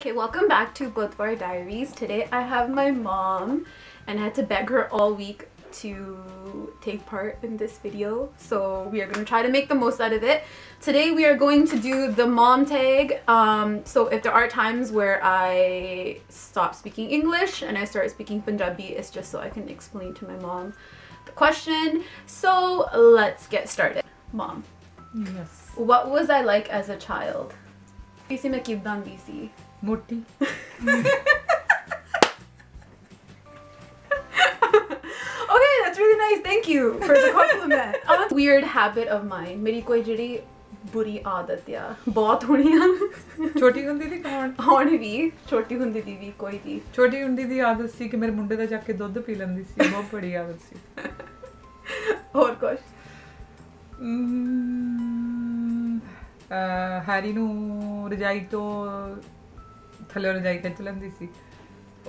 Okay, welcome back to Budhwar Diaries. Today I have my mom and I had to beg her all week to take part in this video. So we are going to try to make the most out of it. Today we are going to do the mom tag. So if there are times where I stop speaking English and I start speaking Punjabi, it's just so I can explain to my mom the question. So let's get started. Mom. Yes. What was I like as a child? Moti. Okay, that's really nice. Thank you for the compliment. Weird habit of mine. मेरी कोई जड़ी बुरी आदत या बहुत होनियां. छोटी हुंदी दी कौन? होनी भी छोटी हुंदी दी भी कोई दी. छोटी हुंदी दी आदत सी कि मेरे मुंडे दा जाके दुध पी लंदी सी. बहुत बड़ी आदत सी. और कुछ? हैरी नू रजाई तो थल्ले रजाई खिच लंदी सी.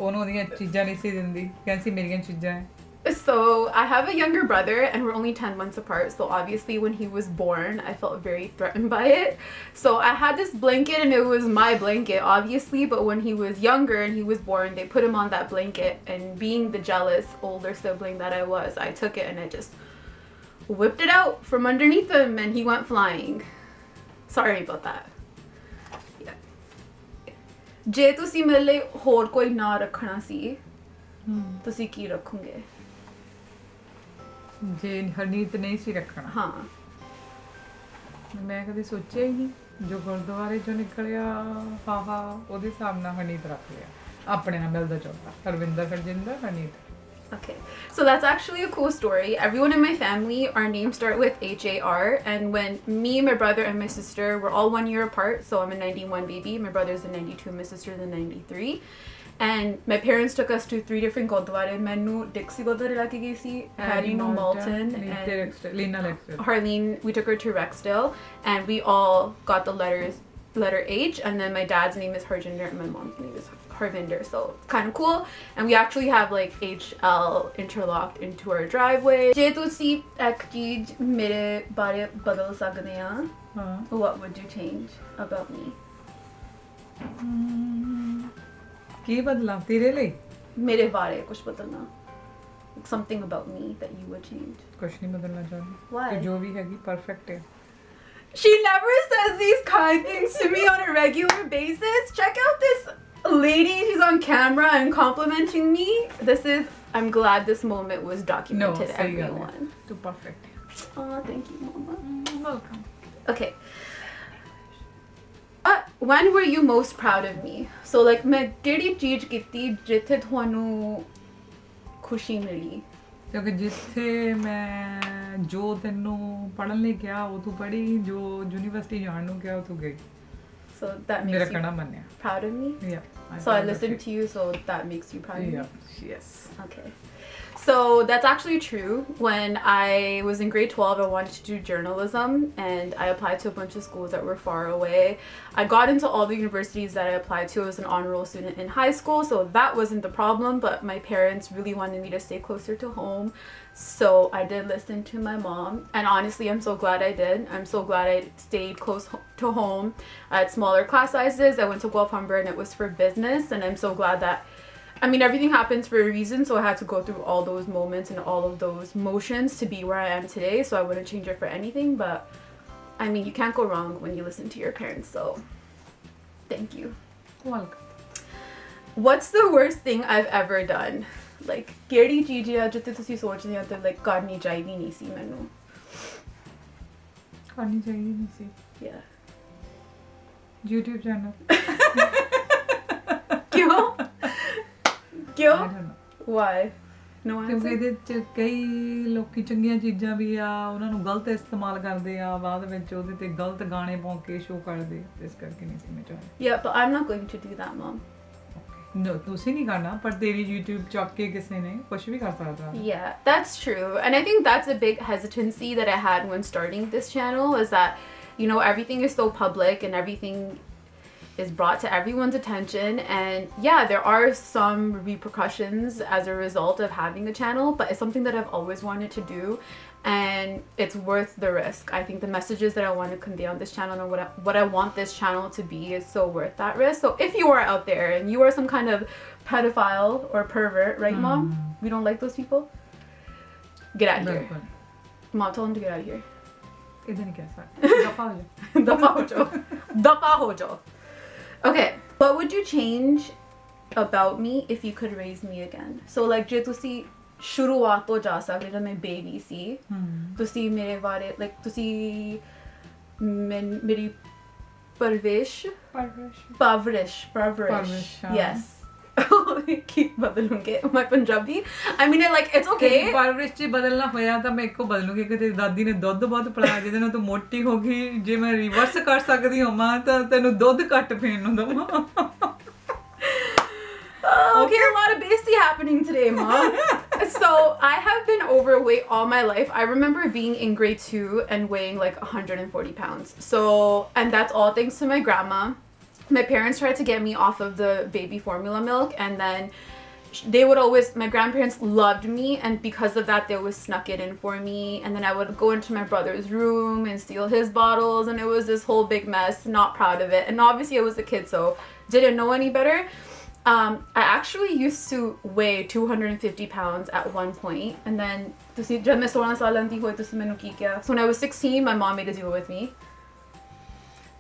ओनू ओदियां चीज़ां नहीं सी दिंदी. कहंदी मेरियां चीज़ां है. So I have a younger brother and we're only 10 months apart, so obviously when he was born I felt very threatened by it. So I had this blanket and it was my blanket obviously, but when he was younger and he was born they put him on that blanket, and being the jealous older sibling that I was, I took it and I just whipped it out from underneath him and he went flying. Sorry about that. ਜੇ ਤੁਸੀਂ ਮੇਰੇ ਲਈ ਹੋਰ ਕੋਈ ਨਾਂ ਰੱਖਣਾ ਸੀ ਤੁਸੀਂ ਕੀ ਰੱਖੋਗੇ? ਜੇ ਹਰਨੀਤ ਨਹੀਂ ਸੀ ਰੱਖਣਾ, ਹਾਂ ਮੈਂ ਕਦੇ ਸੋਚਿਆ ਹੀ ਨਹੀਂ. ਜੋ ਗੁਰਦੁਆਰੇ ਚੋਂ ਨਿਕਲਿਆ ਹਾਹਾ ਉਹਦੇ ਹਿਸਾਬ ਨਾਲ ਹਰਨੀਤ ਰੱਖ ਲਿਆ. ਆਪਣੇ ਨਾਲ ਮਿਲਦਾ ਜੁਲਦਾ Harvinder Harjinder Harneet. Okay, so that's actually a cool story. Everyone in my family, our names start with H-A-R, and when me, my brother, and my sister, we're all 1 year apart, so I'm a 91 baby, my brother's a 92, my sister's a 93, and my parents took us to 3 different Gurdwara. Manu Dixie Gurdwara lake gayi si, Harry no Malton, and Lena Rexdale. Harleen, we took her to Rexdale, and we all got the letter H, and then my dad's name is Harjinder and my mom's name is Harvinder, so kind of cool. And we actually have like HL interlocked into our driveway. Je tusi ek cheez mere bare badal sakde ha, what would you change about me? ਕੀ ਬਦਲਾ ਤੇਰੇ ਲਈ? ਮੇਰੇ ਬਾਰੇ ਕੁਝ ਬਦਲਣਾ. Something about me that you would change. ਕੁਝ ਨਹੀਂ ਬਦਲਣਾ ਚਾਹੁੰਦੀ. Why? ਕਿ ਜੋ ਵੀ ਹੈਗੀ ਪਰਫੈਕਟ ਹੈ. She never says these kind things to me on a regular basis. Check out this lady, she's on camera and complimenting me. I'm glad this moment was documented. No, everyone. Too perfect. Oh, thank you, Mama. Welcome. Okay. When were you most proud of me? So like मैं केड़ी चीज कीती जिथे ਤੁਹਾਨੂੰ खुशी मिली? क्योंकि जिथे मैं जो तेनू पढ़न ਲਈ ਕਿਹਾ ਉਹ ਤੂੰ ਪੜ੍ਹੀ, ਜੋ ਯੂਨੀਵਰਸਿਟੀ ਜਾਣ ਨੂੰ ਕਿਹਾ ਉਹ ਤੂੰ ਗਈ. So that makes ਮੇਰਾ you ਕਹਿਣਾ ਮੰਨਿਆ. proud of me? Yeah. So I listened to you, so that makes you proud of me? Yeah. Yes. Okay. So that's actually true. When I was in grade 12, I wanted to do journalism and I applied to a bunch of schools that were far away. I got into all the universities that I applied to. I was an honor roll student in high school, so that wasn't the problem, but my parents really wanted me to stay closer to home. So I did listen to my mom, and honestly I'm so glad I did. I'm so glad I stayed close to home. I had smaller class sizes. I went to Guelph and it was for business, and I'm so glad that, I mean, everything happens for a reason, so I had to go through all those moments and all of those motions to be where I am today, so I wouldn't change it for anything. But I mean, you can't go wrong when you listen to your parents, so thank you. Welcome. What's the worst thing I've ever done? Like ਕਿਹੜੀ ਚੀਜ਼ ਆ ਜਿੱਤੇ ਤੁਸੀਂ ਸੋਚਦੇ ਹੋ ਤੇ like ਕਰਨੀ ਚਾਹੀਦੀ ਨਹੀਂ ਸੀ ਮੈਨੂੰ? ਕਰਨੀ ਚਾਹੀਦੀ ਨਹੀਂ ਸੀ? Yeah. YouTube channel. ਕਿਉਂ? ਕਿਉਂ? I don't know. Why? No answer? ਕਿਉਂਕਿ ਇਹਦੇ ਚ ਕਈ ਲੋਕੀ ਚੰਗੀਆਂ ਚੀਜ਼ਾਂ ਵੀ ਆ, ਉਹਨਾਂ ਨੂੰ ਗਲਤ ਇਸਤੇਮਾਲ ਕਰਦੇ ਆ, ਬਾਅਦ ਵਿੱਚ ਉਹਦੇ ਤੇ ਗਲਤ ਗਾਣੇ ਪਾਉ ਕੇ ਸ਼ੋ ਕਰਦੇ, ਇਸ ਕਰਕੇ ਨਹੀਂ ਸੀ ਮੈਂ ਚਾਹੁੰਦੀ. Yeah, but I'm not going to do that, Mom. No, ਤੁਸੀਂ ਨਹੀਂ ਕਰਨਾ, ਪਰ ਤੇਰੀ YouTube ਚੱਕ ਕੇ ਕਿਸੇ ਨੇ ਕੁਝ ਵੀ ਕਰ ਸਕਦਾ. Yeah, that's true. And I think that's a big hesitancy that I had when starting this channel, is that, you know, everything is so public and everything is brought to everyone's attention, and yeah, there are some repercussions as a result of having a channel, but it's something that I've always wanted to do, and it's worth the risk. I think the messages that I want to convey on this channel and what I want this channel to be is so worth that risk. So if you are out there and you are some kind of pedophile or pervert, right, Mom? We don't like those people. Get out of here. Mom, tell him to get out of here. Okay, what would you change about me if you could raise me again? So like ਜੇ ਤੁਸੀਂ ਸ਼ੁਰੂਆਤ ਤੋਂ ਜਾ ਸਕਦੇ ਜਦੋਂ ਮੈਂ baby ਸੀ ਤੁਸੀਂ ਮੇਰੇ ਬਾਰੇ like ਤੁਸੀਂ ਮੇਰੀ ਪਰਵਰਿਸ਼ yes keep ਬਦਲੂੰਗੇ my Punjabi I mean like it's okay ਪਰਵਰਿਸ਼ ਚ ਬਦਲਣਾ ਹੋਇਆ ਤਾਂ ਮੈਂ ਇੱਕੋ ਬਦਲੂੰਗੀ ਕਿ ਤੇਰੀ ਦਾਦੀ ਨੇ ਦੁੱਧ ਬਹੁਤ ਪਿਲਾਇਆ ਜਿਹਦੇ ਨਾਲ ਤੂੰ ਮੋਟੀ ਹੋ ਗਈ ਜੇ ਮੈਂ ਰਿਵਰਸ ਕਰ ਸਕਦੀ ਹੋਵਾਂ ਤਾਂ ਤੈਨੂੰ ਦੁੱਧ ਘੱਟ ਪੀਣ ਨੂੰ ਦਵਾਂ Okay, a lot of bestie happening today, Mom. So I have been overweight all my life. I remember being in grade 2 and weighing like 140 pounds. So, and that's all thanks to my grandma. My parents tried to get me off of the baby formula milk, and then they would always, my grandparents loved me, and because of that they always snuck it in for me, and then I would go into my brother's room and steal his bottles, and it was this whole big mess. Not proud of it, and obviously I was a kid so didn't know any better. I actually used to weigh 250 pounds at one point, and then so when I was 16 my mom made a deal with me.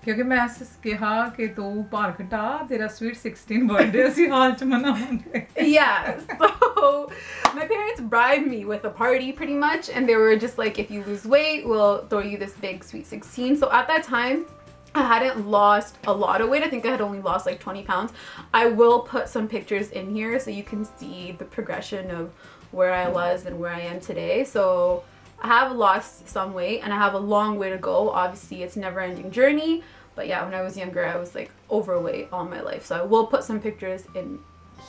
ਕਿਉਂਕਿ ਮੈਂ ਕਿਹਾ ਕਿ ਤੂੰ ਭਾਰ ਘਟਾ ਤੇਰਾ sweet 16 birthday ਅਸੀਂ ਹਾਲ ਚ ਮਨਾਵਾਂਗੇ Yeah, so my parents bribed me with a party pretty much, and they were just like, if you lose weight we'll throw you this big sweet 16. So at that time I hadn't lost a lot of weight. I think I had only lost like 20 pounds. I will put some pictures in here so you can see the progression of where I was and where I am today. So I have lost some weight and I have a long way to go. Obviously it's a never-ending journey, but yeah, when I was younger I was like overweight all my life. So I will put some pictures in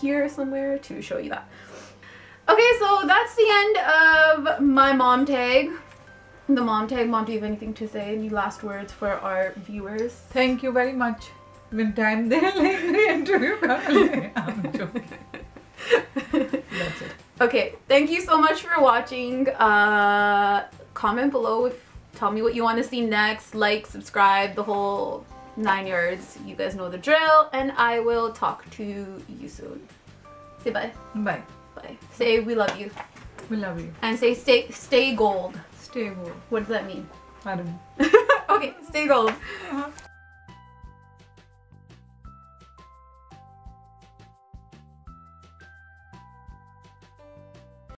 here somewhere to show you that. Okay, so that's the end of my mom tag. The mom tag. Mom, do you have anything to say? Any last words for our viewers? Thank you very much. When time they like the interview, I'm joking. That's it. Okay, thank you so much for watching. Comment below tell me what you want to see next. Like, subscribe, the whole 9 yards. You guys know the drill, and I will talk to you soon. Say bye. Bye. Bye. Say we love you. We love you. And say stay gold. Stay gold. What does that mean? I don't know. Okay, stay gold.